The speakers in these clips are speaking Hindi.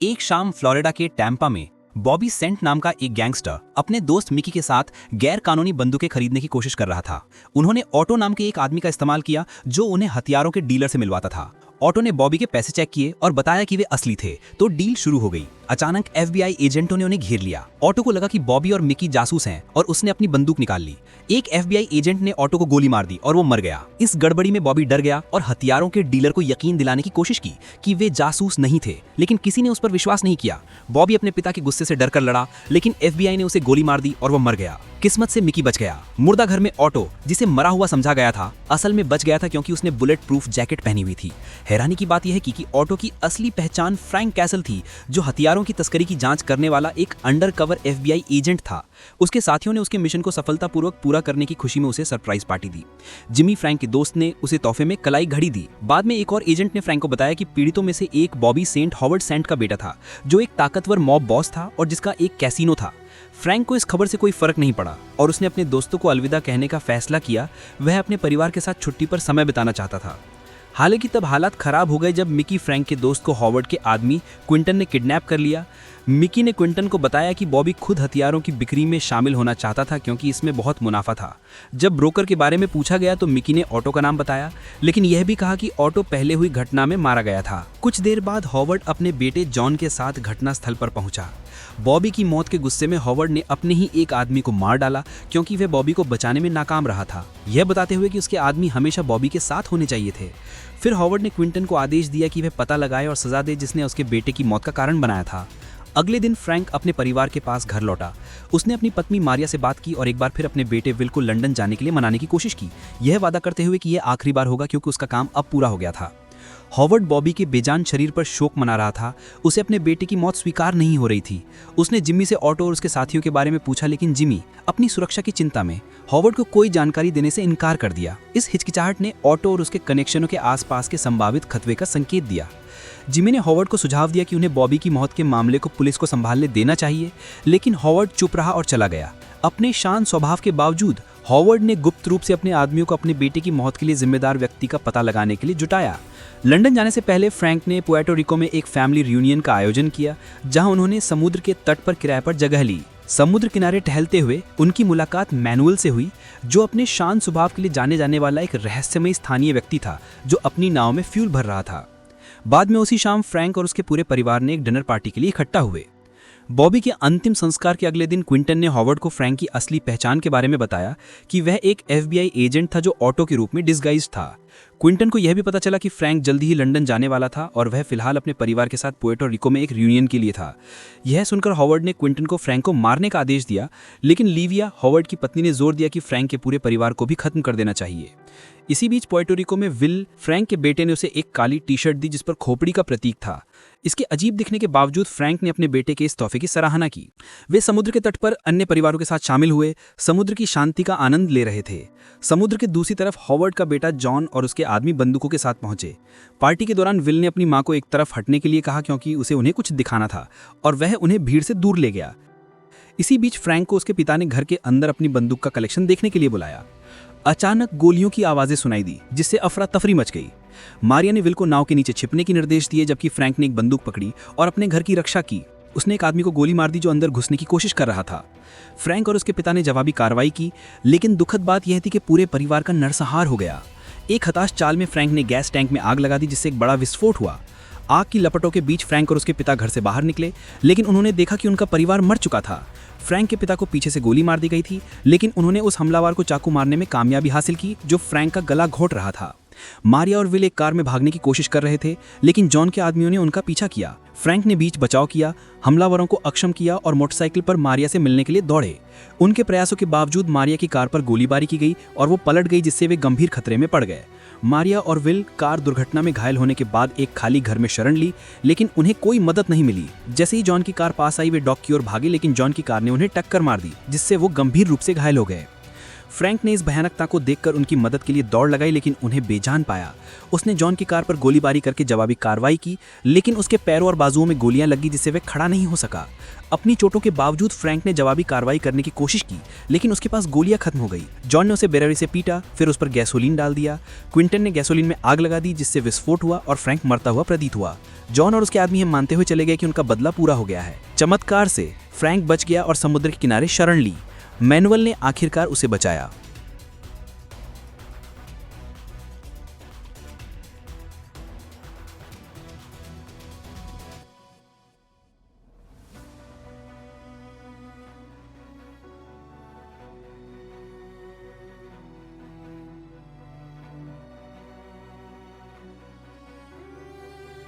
एक शाम फ्लोरिडा के टैम्पा में बॉबी सेंट नाम का एक गैंगस्टर अपने दोस्त मिकी के साथ गैर कानूनी बंदूकें खरीदने की कोशिश कर रहा था। उन्होंने ऑटो नाम के एक आदमी का इस्तेमाल किया जो उन्हें हथियारों के डीलर से मिलवाता था। ऑटो ने बॉबी के पैसे चेक किए और बताया कि वे असली थे, तो डील शुरू हो गई। अचानक FBI एजेंटों ने उन्हें घेर लिया। ऑटो को लगा कि बॉबी और मिकी जासूस हैं और उसने अपनी बंदूक निकाल ली। एक FBI एजेंट ने ऑटो को गोली मार दी और वो मर गया। इस गड़बड़ी में बॉबी डर गया और हथियारों के डीलर को यकीन दिलाने की कोशिश की कि वे जासूस नहीं थे, लेकिन किसी ने उस पर विश्वास नहीं किया। बॉबी अपने पिता के गुस्से से डरकर लड़ा, लेकिन FBI ने उसे गोली मार दी और वो मर गया। किस्मत से मिकी बच गया। मुर्दा घर में ऑटो, जिसे मरा हुआ समझा गया था, असल में बच गया था क्योंकि उसने बुलेट प्रूफ जैकेट पहनी हुई थी। हैरानी की बात यह है कि ऑटो की असली पहचान फ्रैंक कैसल थी, जो हथियारों की तस्करी की जांच करने वाला एक अंडरकवर FBI एजेंट था। उसके साथियों ने उसके मिशन को सफलतापूर्वक पूरा करने की खुशी में उसे सरप्राइज पार्टी दी। जिमी, फ्रैंक के दोस्त, ने उसे तोहफे में कलाई घड़ी दी। बाद में एक और एजेंट ने फ्रैंक को बताया कि पीड़ितों में से एक बॉबी सेंट हॉवर्ड सेंट का बेटा था, जो एक ताकतवर मॉब बॉस था और जिसका एक कैसीनो था। फ्रैंक को इस खबर से कोई फर्क नहीं पड़ा और उसने अपने दोस्तों को अलविदा कहने का फैसला किया। वह अपने परिवार के साथ छुट्टी पर समय बिताना चाहता था। हालांकि तब हालात खराब हो गए जब मिकी फ्रैंक के दोस्त को हॉवर्ड के आदमी क्विंटन ने किडनैप कर लिया। मिकी ने क्विंटन को बताया कि बॉबी खुद हथियारों की बिक्री में शामिल होना चाहता था क्योंकि इसमें बहुत मुनाफा था। जब ब्रोकर के बारे में पूछा गया तो मिकी ने ऑटो का नाम बताया, लेकिन यह भी कहा कि ऑटो पहले हुई घटना में मारा गया था। कुछ देर बाद हॉवर्ड अपने बेटे जॉन के साथ घटनास्थल पर पहुंचा। बॉबी की मौत के गुस्से में हॉवर्ड ने अपने ही एक आदमी को मार डाला क्योंकि वह बॉबी को बचाने में नाकाम रहा था, यह बताते हुए कि उसके आदमी हमेशा बॉबी के साथ होने चाहिए थे। फिर हॉवर्ड ने क्विंटन को आदेश दिया कि वह पता लगाए और सजा दे जिसने उसके बेटे की मौत का कारण बनाया था। अगले दिन फ्रैंक अपने परिवार के पास घर लौटा। उसने अपनी पत्नी मारिया से बात की और एक बार फिर अपने बेटे विल को लंदन जाने के लिए मनाने की कोशिश की, यह वादा करते हुए कि यह आखिरी बार होगा क्योंकि उसका काम अब पूरा हो गया था। हॉवर्ड बॉबी के बेजान शरीर पर शोक मना रहा था। उसे अपने बेटे की मौत स्वीकार नहीं हो रही थी। उसने जिमी से ऑटो और उसके साथियों के बारे में पूछा, लेकिन जिमी अपनी सुरक्षा की चिंता में हॉवर्ड को कोई जानकारी देने से इनकार कर दिया। इस हिचकिचाहट ने ऑटो और उसके कनेक्शनों के आसपास के संभावित खतरे का संकेत दिया। जिमी ने हॉवर्ड को सुझाव दिया कि उन्हें बॉबी की मौत के मामले को पुलिस को संभालने देना चाहिए, लेकिन हॉवर्ड चुप रहा और चला गया। अपने शांत स्वभाव के बावजूद हॉवर्ड ने गुप्त रूप से अपने आदमियों को अपने बेटे की मौत के लिए जिम्मेदार व्यक्ति का पता लगाने के लिए जुटाया। लंदन जाने से पहले फ्रैंक ने पुएर्टो रिको में एक फैमिली रियूनियन का आयोजन किया, जहां उन्होंने समुद्र के तट पर किराए पर जगह ली। समुद्र किनारे टहलते हुए उनकी मुलाकात मैनुअल से हुई, जो अपने शांत स्वभाव के लिए जाने जाने वाला एक रहस्यमयी स्थानीय व्यक्ति था जो अपनी नाव में फ्यूल भर रहा था। बाद में उसी शाम फ्रैंक और उसके पूरे परिवार ने एक डिनर पार्टी के लिए इकट्ठा हुए। बॉबी के अंतिम संस्कार के अगले दिन क्विंटन ने हॉवर्ड को फ्रैंक की असली पहचान के बारे में बताया कि वह एक FBI एजेंट था जो ऑटो के रूप में डिस्गाइज था। क्विंटन को यह भी पता चला कि फ्रैंक जल्दी ही लंदन जाने वाला था और वह फिलहाल अपने परिवार के साथ पुएर्टो रिको में एक रियूनियन के लिए था। यह सुनकर हॉवर्ड ने क्विंटन को फ्रैंक को मारने का आदेश दिया, लेकिन लिविया, हॉवर्ड की पत्नी, ने जोर दिया कि फ्रैंक के पूरे परिवार को भी खत्म कर देना चाहिए। इसी बीच पुएर्टो रिको में विल, फ्रैंक के बेटे, ने उसे एक काली टी-शर्ट दी जिस पर खोपड़ी का प्रतीक था। इसके अजीब दिखने के बावजूद फ्रैंक ने अपने बेटे के इस तोहफे की सराहना की। वे समुद्र के तट पर अन्य परिवारों के साथ शामिल हुए, समुद्र की शांति का आनंद ले रहे थे। समुद्र के दूसरी तरफ हॉवर्ड का बेटा जॉन और उसके आदमी बंदूकों के साथ पहुंचे। पार्टी के दौरान विल ने अपनी मां को एक तरफ हटने के लिए कहा क्योंकि उसे उन्हें कुछ दिखाना था, और वह उन्हें भीड़ से दूर ले गया। इसी बीच फ्रैंक को उसके पिता ने घर के अंदर अपनी बंदूक का कलेक्शन देखने के लिए बुलाया। अचानक गोलियों की आवाजें सुनाई दी, जिससे अफरा तफरी मच गई। मारिया ने विल को नाव के नीचे छिपने के निर्देश दिए, जबकि फ्रैंक ने एक बंदूक पकड़ी और अपने घर की रक्षा की। उसने एक आदमी को गोली मार दी जो अंदर घुसने की कोशिश कर रहा था। फ्रैंक और उसके पिता ने जवाबी कार्रवाई की, लेकिन दुखद बात यह थी कि पूरे परिवार का नरसंहार हो गया। एक हताश चाल में फ्रैंक ने गैस टैंक में आग लगा दी, जिससे एक बड़ा विस्फोट हुआ। आग की लपटों के बीच फ्रैंक और उसके पिता घर से बाहर निकले, लेकिन उन्होंने देखा कि उनका परिवार मर चुका था। फ्रैंक के पिता को पीछे से गोली मार दी गई थी, लेकिन उन्होंने उस हमलावर को चाकू मारने में कामयाबी हासिल की जो फ्रैंक का गला घोंट रहा था। मारिया और विल एक कार में भागने की कोशिश कर रहे थे, लेकिन जॉन के आदमियों ने उनका पीछा किया। फ्रैंक ने बीच बचाव किया, हमलावरों को अक्षम किया और मोटरसाइकिल पर मारिया से मिलने के लिए दौड़े। उनके प्रयासों के बावजूद मारिया की कार पर गोलीबारी की गई और वो पलट गई, जिससे वे गंभीर खतरे में पड़ गए। मारिया और विल कार दुर्घटना में घायल होने के बाद एक खाली घर में शरण ली, लेकिन उन्हें कोई मदद नहीं मिली। जैसे ही जॉन की कार पास आई, वे डॉक की ओर भागे, लेकिन जॉन की कार ने उन्हें टक्कर मार दी, जिससे वो गंभीर रूप से घायल हो गए। फ्रैंक ने इस भयानकता को देखकर उनकी मदद के लिए दौड़ लगाई, लेकिन उन्हें बेजान पाया। उसने जॉन की कार पर गोलीबारी करके जवाबी कार्रवाई की, लेकिन उसके पैरों और बाजुओं में गोलियां लगी, जिससे वह खड़ा नहीं हो सका। अपनी चोटों के बावजूद फ्रैंक ने जवाबी कार्रवाई करने की कोशिश की, लेकिन उसके पास गोलियां खत्म हो गई। जॉन ने उसे बेरहमी से पीटा, फिर उस पर गैसोलीन डाल दिया। क्विंटन ने गैसोलीन में आग लगा दी, जिससे विस्फोट हुआ और फ्रैंक मरता हुआ प्रतीत हुआ। जॉन और उसके आदमी ये मानते हुए चले गए कि उनका बदला पूरा हो गया है। चमत्कार से फ्रैंक बच गया और समुद्र के किनारे शरण ली। मैनुअल ने आखिरकार उसे बचाया।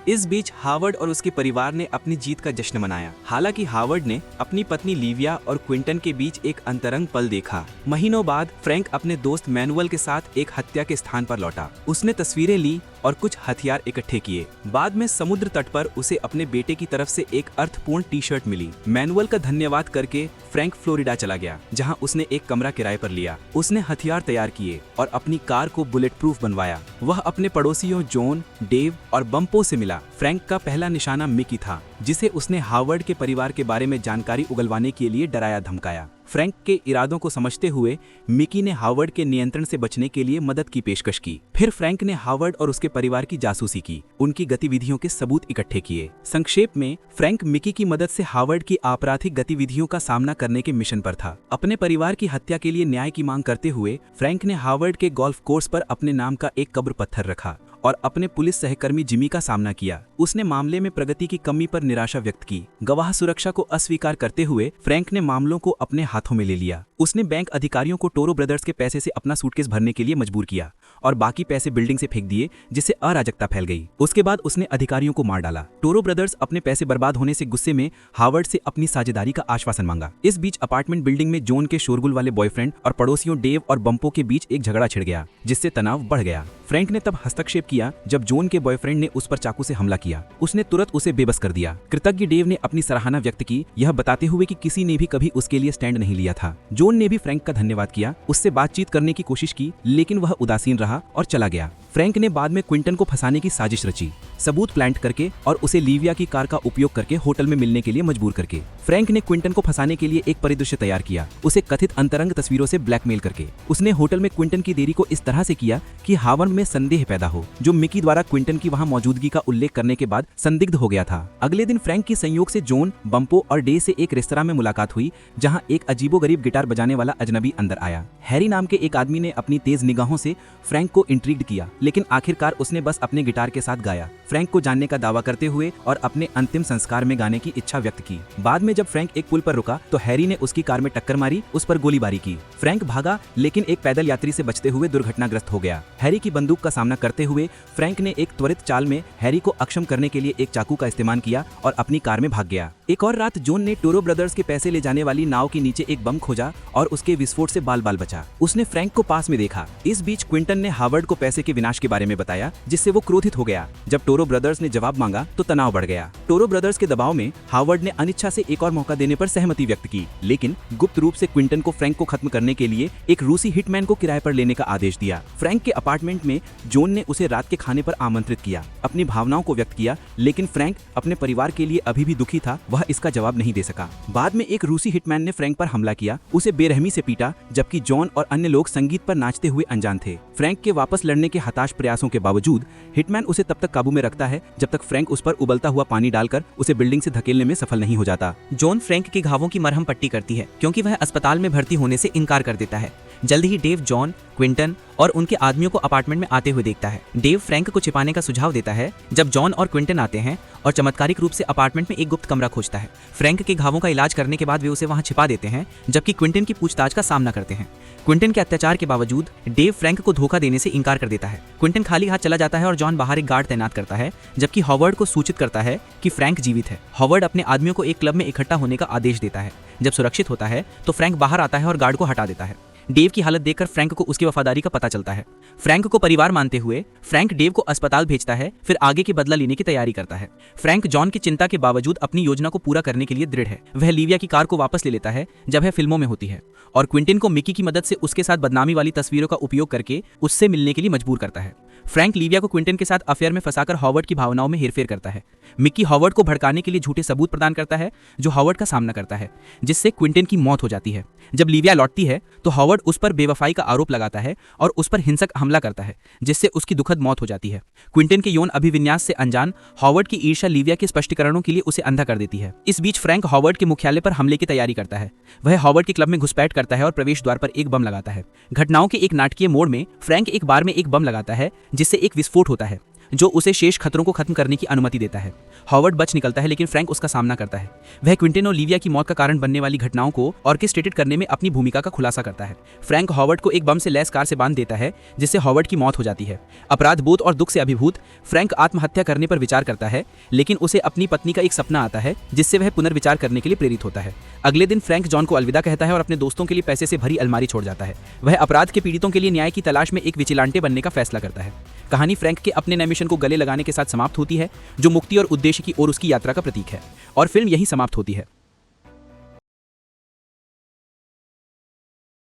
इस बीच हावर्ड और उसके परिवार ने अपनी जीत का जश्न मनाया। हालांकि हावर्ड ने अपनी पत्नी लिविया और क्विंटन के बीच एक अंतरंग पल देखा। महीनों बाद फ्रैंक अपने दोस्त मैनुअल के साथ एक हत्या के स्थान पर लौटा। उसने तस्वीरें ली और कुछ हथियार इकट्ठे किए। बाद में समुद्र तट पर उसे अपने बेटे की तरफ से एक अर्थपूर्ण टी-शर्ट मिली। मैनुअल का धन्यवाद करके फ्रैंक फ्लोरिडा चला गया, जहां उसने एक कमरा किराए पर लिया। उसने हथियार तैयार किए और अपनी कार को बुलेट प्रूफ बनवाया। वह अपने पड़ोसियों जॉन, डेव और बम्पो से मिला। फ्रैंक का पहला निशाना मिकी था, जिसे उसने हावर्ड के परिवार के बारे में जानकारी उगलवाने के लिए डराया धमकाया। फ्रैंक के इरादों को समझते हुए मिकी ने हावर्ड के नियंत्रण से बचने के लिए मदद की पेशकश की। फिर फ्रैंक ने हावर्ड और उसके परिवार की जासूसी की, उनकी गतिविधियों के सबूत इकट्ठे किए। संक्षेप में, फ्रैंक मिकी की मदद से हावर्ड की आपराधिक गतिविधियों का सामना करने के मिशन पर था। अपने परिवार की हत्या के लिए न्याय की मांग करते हुए फ्रैंक ने हावर्ड के गोल्फ कोर्स पर अपने नाम का एक कब्र पत्थर रखा और अपने पुलिस सहकर्मी जिमी का सामना किया। उसने मामले में प्रगति की कमी पर निराशा व्यक्त की। गवाह सुरक्षा को अस्वीकार करते हुए फ्रैंक ने मामलों को अपने हाथों में ले लिया। उसने बैंक अधिकारियों को टोरो ब्रदर्स के पैसे से अपना सूटकेस भरने के लिए मजबूर किया और बाकी पैसे बिल्डिंग से फेंक दिए, जिससे अराजकता फैल गई। उसके बाद उसने अधिकारियों को मार डाला। टोरो ब्रदर्स अपने पैसे बर्बाद होने से गुस्से में हावर्ड से अपनी साझेदारी का आश्वासन मांगा। इस बीच अपार्टमेंट बिल्डिंग में जॉन के शोरगुल वाले बॉयफ्रेंड और पड़ोसियों डेव और बम्पो के बीच एक झगड़ा छिड़ गया, जिससे तनाव बढ़ गया। फ्रैंक ने तब हस्तक्षेप किया जब जॉन के बॉयफ्रेंड ने उस पर चाकू से हमला किया। उसने तुरंत उसे बेबस कर दिया। कृतज्ञ डेव ने अपनी सराहना व्यक्त की, यह बताते हुए कि किसी ने भी कभी उसके लिए स्टैंड नहीं लिया था। जॉन ने भी फ्रैंक का धन्यवाद किया, उससे बातचीत करने की कोशिश की, लेकिन वह उदासीन रहा और चला गया। फ्रैंक ने बाद में क्विंटन को फंसाने की साजिश रची, सबूत प्लांट करके और उसे लिविया की कार का उपयोग करके होटल में मिलने के लिए मजबूर करके। फ्रैंक ने क्विंटन को फंसाने के लिए एक परिदृश्य तैयार किया, उसे कथित अंतरंग तस्वीरों से ब्लैकमेल करके। उसने होटल में क्विंटन की देरी को इस तरह से किया कि हावर्ड में संदेह पैदा हो, जो मिकी द्वारा क्विंटन की वहां मौजूदगी का उल्लेख करने के बाद संदिग्ध हो गया था। अगले दिन फ्रैंक की संयोग से जॉन, बम्पो और डे से एक रेस्तरां में मुलाकात हुई, जहां एक अजीबोगरीब गिटार बजाने वाला अजनबी अंदर आया। हैरी नाम के एक आदमी ने अपनी तेज निगाहों से फ्रैंक को इंट्रिग्ड किया, लेकिन आखिरकार उसने बस अपने गिटार के साथ गाया, फ्रैंक को जानने का दावा करते हुए और अपने अंतिम संस्कार में गाने की इच्छा व्यक्त की। बाद में जब फ्रैंक एक पुल पर रुका तो हैरी ने उसकी कार में टक्कर मारी, उस पर गोलीबारी की। फ्रैंक भागा, लेकिन एक पैदल यात्री से बचते हुए दुर्घटनाग्रस्त हो गया। हैरी की बंदूक का सामना करते हुए फ्रैंक ने एक त्वरित चाल में हैरी को अक्षम करने के लिए एक चाकू का इस्तेमाल किया और अपनी कार में भाग गया। एक और रात जॉन ने टोरो ब्रदर्स के पैसे ले जाने वाली नाव के नीचे एक बम खोजा और उसके विस्फोट से बाल बाल बचा। उसने फ्रैंक को पास में देखा। इस बीच क्विंटन ने हावर्ड को पैसे के विनाश के बारे में बताया, जिससे वो क्रोधित हो गया। जब टोरो ब्रदर्स ने जवाब मांगा तो तनाव बढ़ गया। टोरो ब्रदर्स के दबाव में हावर्ड ने अनिच्छा से एक और मौका देने पर सहमति व्यक्त की, लेकिन गुप्त रूप से क्विंटन को फ्रैंक को खत्म करने के लिए एक रूसी हिटमैन को किराए पर लेने का आदेश दिया। फ्रैंक के अपार्टमेंट में जॉन ने उसे रात के खाने पर आमंत्रित किया, अपनी भावनाओं को व्यक्त किया, लेकिन फ्रैंक अपने परिवार के लिए अभी भी दुखी था, वह इसका जवाब नहीं दे सका। बाद में एक रूसी हिटमैन ने फ्रैंक पर हमला किया, उसे बेरहमी से पीटा, जबकि जॉन और अन्य लोग संगीत पर नाचते हुए अनजान थे। फ्रैंक के वापस लड़ने के हताश प्रयासों के बावजूद हिटमैन उसे तब तक काबू में रखता है जब तक फ्रैंक उस पर उबलता हुआ पानी डालकर उसे बिल्डिंग से धकेलने में सफल नहीं हो जाता। जॉन फ्रैंक के घावों की मरहम पट्टी करती है, क्योंकि वह अस्पताल में भर्ती होने से इनकार कर देता है। जल्द ही डेव जॉन, क्विंटन और उनके आदमियों को अपार्टमेंट में आते हुए देखता है। डेव फ्रैंक को छिपाने का सुझाव देता है जब जॉन और क्विंटन आते हैं और चमत्कारिक रूप से अपार्टमेंट में एक गुप्त कमरा खोजता है। फ्रैंक के घावों का इलाज करने के बाद वे उसे वहां छिपा देते हैं, जबकि क्विंटन की पूछताछ का सामना करते हैं। क्विंटन के अत्याचार के बावजूद डेव फ्रैंक को धोखा देने से इनकार कर देता है। क्विंटन खाली हाथ चला जाता है और जॉन बाहर एक गार्ड तैनात करता है, जबकि हावर्ड को सूचित करता है कि फ्रैंक जीवित है। हावर्ड अपने आदमियों को एक क्लब में इकट्ठा होने का आदेश देता है। जब सुरक्षित होता है तो फ्रैंक बाहर आता है और गार्ड को हटा देता है। डेव की हालत देखकर फ्रैंक को उसकी वफादारी का पता चलता है। फ्रैंक को परिवार मानते हुए फ्रैंक डेव को अस्पताल भेजता है, फिर आगे के बदला लेने की तैयारी करता है। फ्रैंक जॉन की चिंता के बावजूद अपनी योजना को पूरा करने के लिए दृढ़ है। वह लीविया की कार को वापस ले लेता है जब वह फिल्मों में होती है, और क्विंटन को मिकी की मदद से उसके साथ बदनामी वाली तस्वीरों का उपयोग करके उससे मिलने के लिए मजबूर करता है। फ्रैंक लीविया को क्विंटन के साथ अफेयर में फंसाकर हॉवर्ड की भावनाओं में हेरफेर करता है। मिकी हॉवर्ड को भड़काने के लिए झूठे सबूत प्रदान करता है जो हॉवर्ड का सामना करता है, जिससे क्विंटन की मौत हो जाती है। जब लीविया लौटती है तो हॉवर्ड उस पर बेवफाई का आरोप लगाता है और उस पर हिंसक हमला करता है, जिससे उसकी दुखद मौत हो जाती है। क्विंटन के यौन अभिविन्यास से अनजान हॉवर्ड की ईर्ष्या लीविया के स्पष्टीकरणों के लिए उसे अंधा कर देती है। इस बीच फ्रैंक हॉवर्ड के मुख्यालय पर हमले की तैयारी करता है। वह हॉवर्ड के क्लब में घुसपैठ करता है और प्रवेश द्वार पर एक बम लगाता है। घटनाओं के एक नाटकीय मोड़ में फ्रैंक एक बार में एक बम लगाता है, जिससे एक विस्फोट होता है जो उसे शेष खतरों को खत्म करने की अनुमति देता है। हॉवर्ड बच निकलता है, लेकिन फ्रैंक उसका सामना करता है। वह क्विंटन और लीविया की मौत का कारण बनने वाली घटनाओं को ऑर्केस्ट्रेटेड करने में अपनी भूमिका का खुलासा करता है। फ्रैंक हॉवर्ड को एक बम से लैस कार से बांध देता है, जिससे हॉवर्ड की मौत हो जाती है। अपराध बोध और दुख से अभिभूत फ्रैंक आत्महत्या करने पर विचार करता है, लेकिन उसे अपनी पत्नी का एक सपना आता है जिससे वह पुनर्विचार करने के लिए प्रेरित होता है। अगले दिन फ्रैंक जॉन को अलविदा कहता है और अपने दोस्तों के लिए पैसे से भरी अलमारी छोड़ जाता है। वह अपराध के पीड़ितों के लिए न्याय की तलाश में एक विजिलांटे बनने का फैसला करता है। कहानी फ्रैंक के अपने नए मिशन को गले लगाने के साथ समाप्त होती है, जो मुक्ति और उद्देश्य की ओर उसकी यात्रा का प्रतीक है, और फिल्म यहीं समाप्त होती है।